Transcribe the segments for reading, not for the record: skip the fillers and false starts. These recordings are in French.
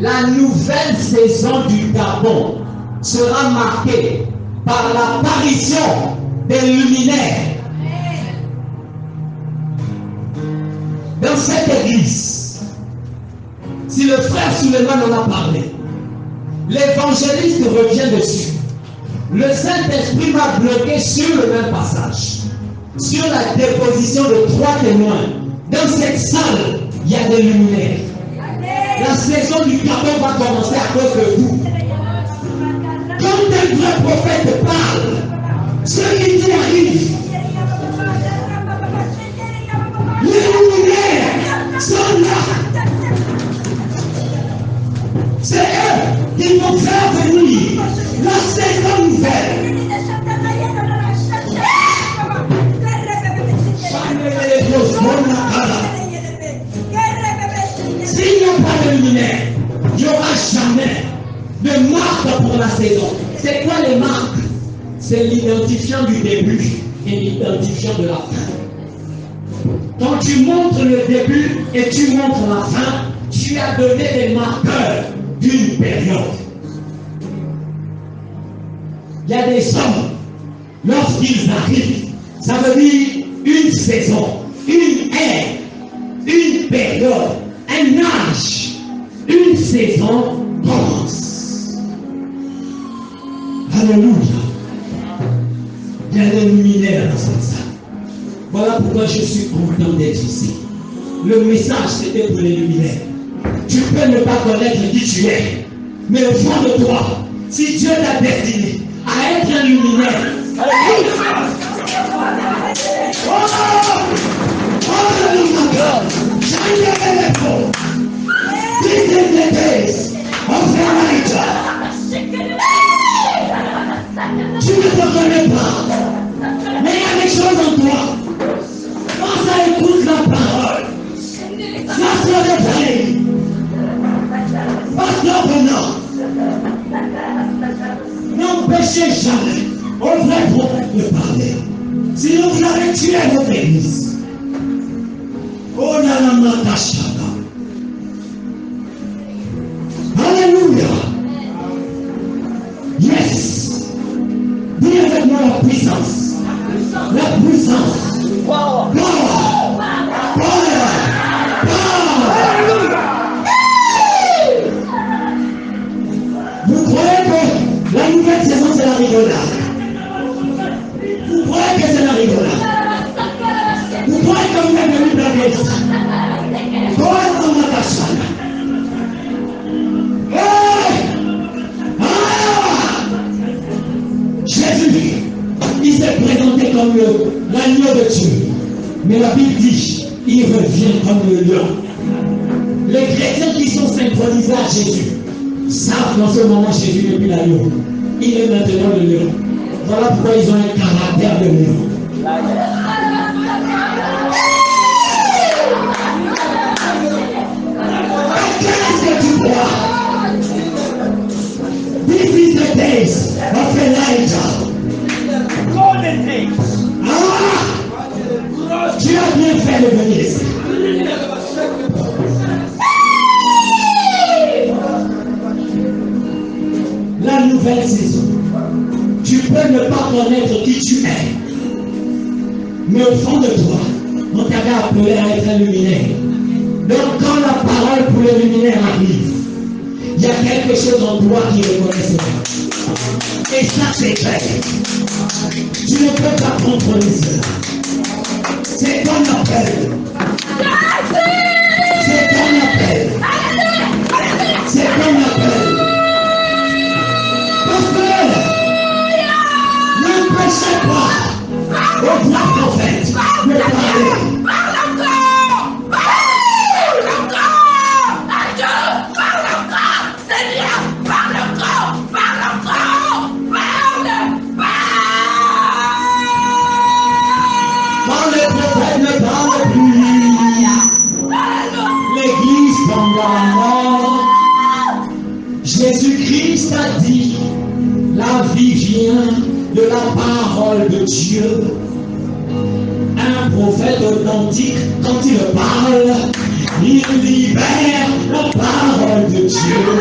La nouvelle saison du Gabon sera marquée par l'apparition des luminaires. Dans cette église, si le frère Suleiman en a parlé, l'évangéliste revient dessus. Le Saint-Esprit m'a bloqué sur le même passage, sur la déposition de 3 témoins. Dans cette salle, il y a des luminaires. La saison du Gabon va commencer à cause de vous. Quand un vrai prophète parle, celui qui arrive, les luminaires sont là. C'est eux qui vont faire venir la saison nouvelle. S'il n'y a pas de luminaire, il n'y aura jamais de marque pour la saison. C'est quoi les marques? C'est l'identifiant du début et l'identifiant de la fin. Quand tu montres le début et tu montres la fin, tu as donné des marqueurs d'une période. Il y a des hommes, lorsqu'ils arrivent, ça veut dire une saison, une ère, une période, un âge, une saison commence. Alléluia. Il y a des luminaires dans cette salle. Voilà pourquoi je suis content d'être ici. Le message, c'était pour les luminaires. Tu peux ne pas connaître qui tu es, mais au fond de toi, si Dieu t'a destiné à être un luminaire, this is the days of Elijah. Tu ne te connais pas, mais il y a des choses en toi. Quand ça écoute la parole, ça se réveille. Pasteur Bernard, n'empêchez jamais au vrai prophète de parler. Sinon vous allez tuer votre église. Oh la la matachaka. Alléluia. Yes. Dis avec moi la puissance. La puissance. Power. Power. Vous croyez que la nouvelle saison c'est la rigolade? Vous croyez que c'est la rigolade? Vous croyez que vous êtes venu blaguer? Jésus, il s'est présenté comme l'agneau de Dieu. Mais la Bible dit, il revient comme le lion. Les chrétiens qui sont synchronisés à Jésus savent qu'en ce moment Jésus n'est plus l'agneau. Il est maintenant le lion. Voilà pourquoi ils ont un caractère de lion. Qu'est-ce que tu crois? This is the days of Elijah. Golden days. Ah! Tu as bien fait de venir ici. La nouvelle saison. Tu peux ne pas connaître qui tu es. Mais au fond de toi, on t'avait appelé à être un luminaire. Donc quand la parole pour le luminaire arrive, il y a quelque chose en toi qui reconnaît cela. Et ça c'est clair. Tu ne peux pas contrôler cela. C'est ton appel. C'est ton appel. C'est ton appel. Parce que n'empêchez pas au vrai prophète de parler. Jésus-Christ a dit, la vie vient de la parole de Dieu. Un prophète authentique, quand il parle, il libère la parole de Dieu.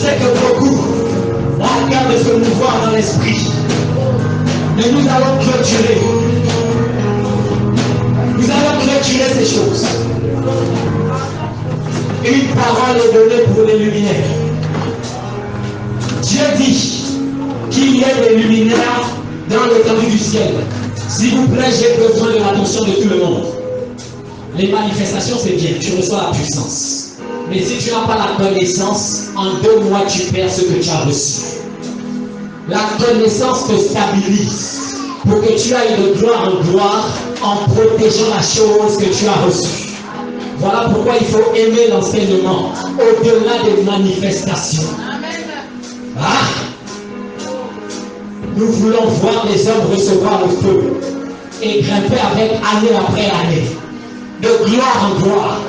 sais que beaucoup ont à cœur de se mouvoir dans l'esprit. Mais nous allons clôturer. Nous allons clôturer ces choses. Une parole est donnée pour les luminaires. Dieu dit qu'il y ait des luminaires dans l'étendue du ciel. S'il vous plaît, j'ai besoin de l'attention de tout le monde. Les manifestations, c'est bien, tu reçois la puissance. Mais si tu n'as pas la connaissance, en 2 mois, tu perds ce que tu as reçu. La connaissance te stabilise pour que tu ailles de gloire en gloire en protégeant la chose que tu as reçue. Voilà pourquoi il faut aimer l'enseignement au-delà des manifestations. Ah! Nous voulons voir les hommes recevoir le feu et grimper avec année après année, de gloire en gloire.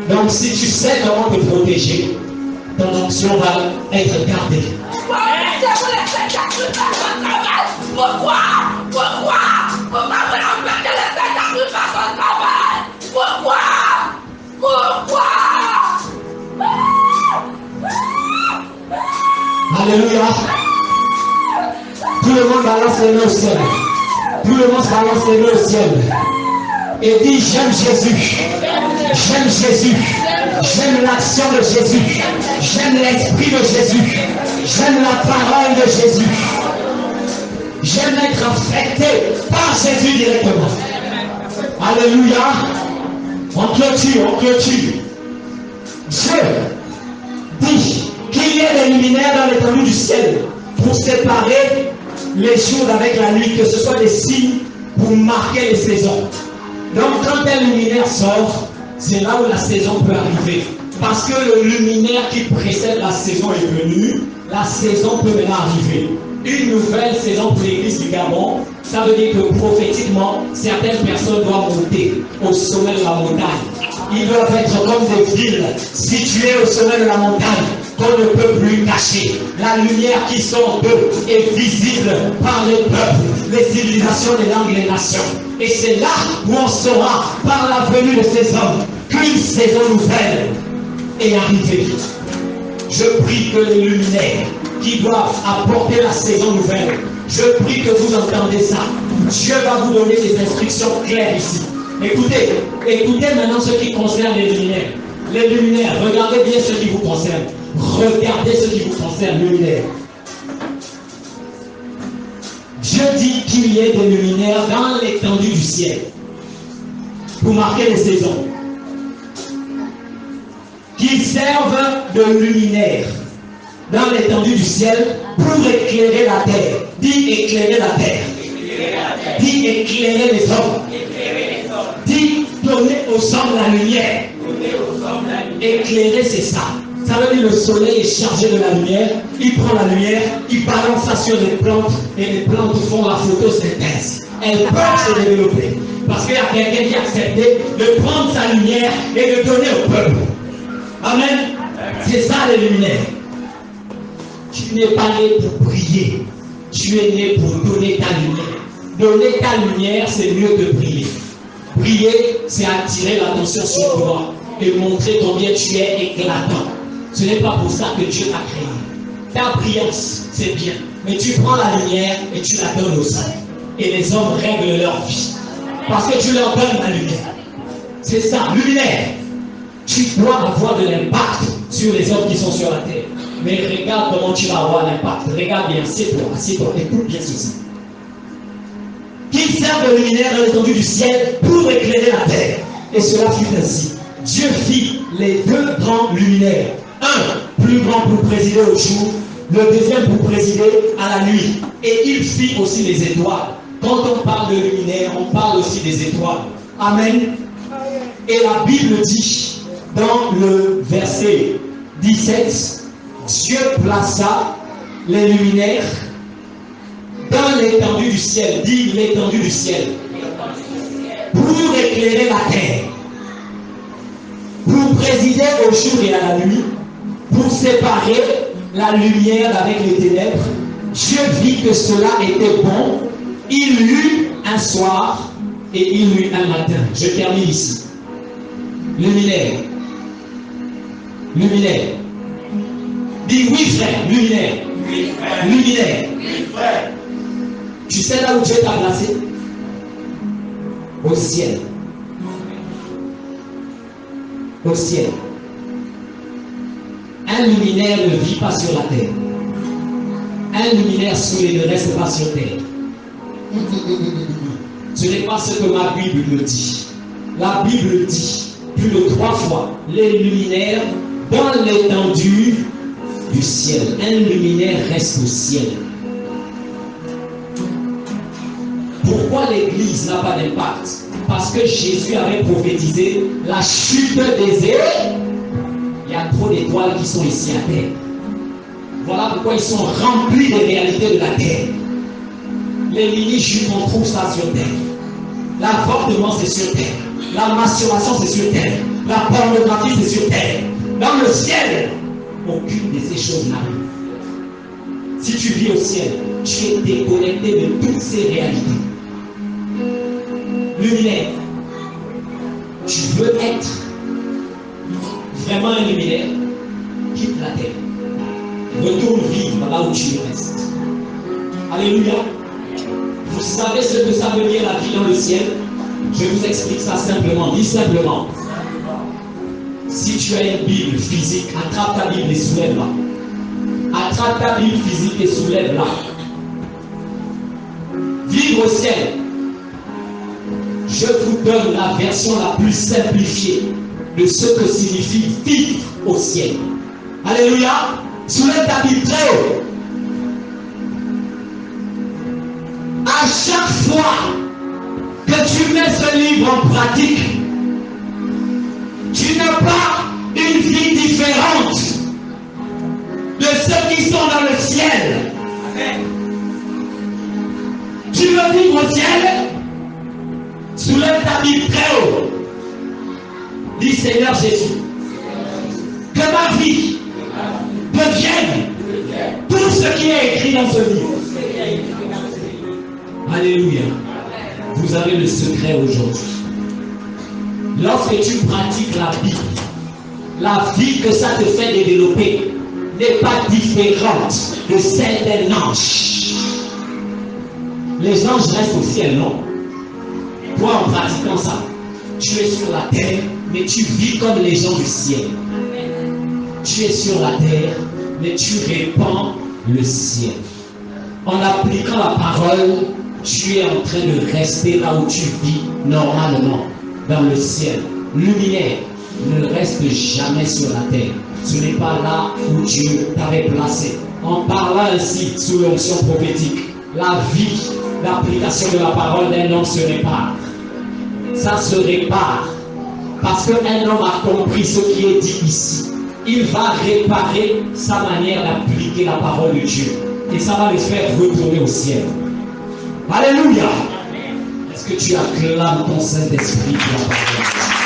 Donc si tu sais comment te protéger, ton onction va être gardée. Pourquoi vous m'empêchez de laisser sacrifier son travail? Pourquoi? Alléluia. Tout le monde balance les mains au ciel. Tout le monde balance les mains au ciel. Et dit, j'aime Jésus. J'aime Jésus. J'aime l'action de Jésus. J'aime l'esprit de Jésus. J'aime la parole de Jésus. J'aime être affecté par Jésus directement. Alléluia. On clôture. Dieu dit qu'il y ait des luminaires dans l'étendue du ciel pour séparer les jours avec la nuit, que ce soit des signes pour marquer les saisons. Donc quand un luminaire sort, c'est là où la saison peut arriver. Parce que le luminaire qui précède la saison est venu, la saison peut maintenant arriver. Une nouvelle saison pour l'église du Gabon, ça veut dire que prophétiquement, certaines personnes doivent monter au sommet de la montagne. Ils doivent être comme des villes situées au sommet de la montagne, qu'on ne peut plus cacher. La lumière qui sort d'eux est visible par les peuples, les civilisations, les langues, les nations. Et c'est là où on saura, par la venue de ces hommes, qu'une saison nouvelle est arrivée. Je prie que les luminaires qui doivent apporter la saison nouvelle, je prie que vous entendez ça. Dieu va vous donner des instructions claires ici. Écoutez maintenant ce qui concerne les luminaires. Les luminaires, regardez bien ce qui vous concerne. Regardez ce qui vous concerne, luminaires. Dieu dit qu'il y ait des luminaires dans l'étendue du ciel pour marquer les saisons. Qu'ils servent de luminaires dans l'étendue du ciel pour éclairer la terre. Dis éclairer la terre. Dis éclairer les hommes. Dit donner aux hommes la lumière. Éclairer, c'est ça. Ça veut dire le soleil est chargé de la lumière. Il prend la lumière, il balance ça sur les plantes et les plantes font la photosynthèse. Elles peuvent se développer. Parce qu'il y a quelqu'un qui a accepté de prendre sa lumière et de donner au peuple. Amen. C'est ça les luminaires. Tu n'es pas né pour prier. Tu es né pour donner ta lumière. Donner ta lumière, c'est mieux que prier. Prier, c'est attirer l'attention sur toi et montrer combien tu es éclatant. Ce n'est pas pour ça que Dieu t'a créé. Ta brillance, c'est bien. Mais tu prends la lumière et tu la donnes aux hommes. Et les hommes règlent leur vie. Parce que tu leur donnes la lumière. C'est ça, luminaire. Tu dois avoir de l'impact sur les hommes qui sont sur la terre. Mais regarde comment tu vas avoir l'impact. Regarde bien, assieds-toi, écoute bien ceci. Qu'ils servent de luminaire dans l'étendue du ciel pour éclairer la terre. Et cela fut ainsi. Dieu fit les 2 grands luminaires. Un plus grand pour présider au jour, le deuxième pour présider à la nuit. Et il fit aussi les étoiles. Quand on parle de luminaire, on parle aussi des étoiles. Amen. Et la Bible dit, dans le verset 17, Dieu plaça les luminaires dans l'étendue du ciel. Dis l'étendue du ciel. Pour éclairer la terre. Pour présider au jour et à la nuit. Pour séparer la lumière avec les ténèbres. Dieu vit que cela était bon. Il eut un soir et il eut un matin. Je termine ici. Luminaire. Luminaire. Dis oui frère, luminaire. Oui, frère. Luminaire. Oui, frère. Tu sais là où Dieu t'a placé? Au ciel. Au ciel. Un luminaire ne vit pas sur la terre. Un luminaire souillé ne reste pas sur terre. Ce n'est pas ce que ma Bible me dit. La Bible dit plus de 3 fois les luminaires dans l'étendue du ciel. Un luminaire reste au ciel. Pourquoi l'Église n'a pas d'impact? Parce que Jésus avait prophétisé la chute des étoiles. Il y a trop d'étoiles qui sont ici à terre. Voilà pourquoi ils sont remplis des réalités de la terre. Les mini-jupes, on trouve ça sur terre. L'avortement, c'est sur terre. La masturbation, c'est sur terre. La pornographie, c'est sur terre. Dans le ciel, aucune de ces choses n'arrive. Si tu vis au ciel, tu es déconnecté de toutes ces réalités. Luminaire, tu veux être vraiment un luminaire, quitte la terre. Retourne vivre là où tu restes. Alléluia. Vous savez ce que ça veut dire la vie dans le ciel? Je vous explique ça simplement. Dis simplement. Si tu as une Bible physique, attrape ta Bible et soulève-la. Attrape ta Bible physique et soulève-la. Vivre au ciel. Je vous donne la version la plus simplifiée de ce que signifie vivre au ciel. Alléluia. Soulève ta Bible très haut. À chaque fois que tu mets ce livre en pratique, tu n'as pas une vie différente de ceux qui sont dans le ciel. Amen. Tu veux vivre au ciel? Soulève ta Bible très haut. Dis Seigneur Jésus, que ma vie devienne tout ce qui est écrit dans ce livre. Alléluia. Vous avez le secret aujourd'hui. Lorsque tu pratiques la Bible, la vie que ça te fait développer n'est pas différente de celle d'un ange. Les anges restent au ciel, non? Toi, en pratiquant ça, tu es sur la terre, mais tu vis comme les gens du ciel. Tu es sur la terre, mais tu répands le ciel. En appliquant la parole, tu es en train de rester là où tu vis normalement, dans le ciel. Luminaire ne reste jamais sur la terre. Ce n'est pas là où Dieu t'avait placé. En parlant ainsi, sous l'onction prophétique, la vie, l'application de la parole d'un homme se répare. Ça se répare. Parce qu'un homme a compris ce qui est dit ici. Il va réparer sa manière d'appliquer la parole de Dieu. Et ça va le faire retourner au ciel. Alléluia. Est-ce que tu acclames ton Saint-Esprit pour la parole?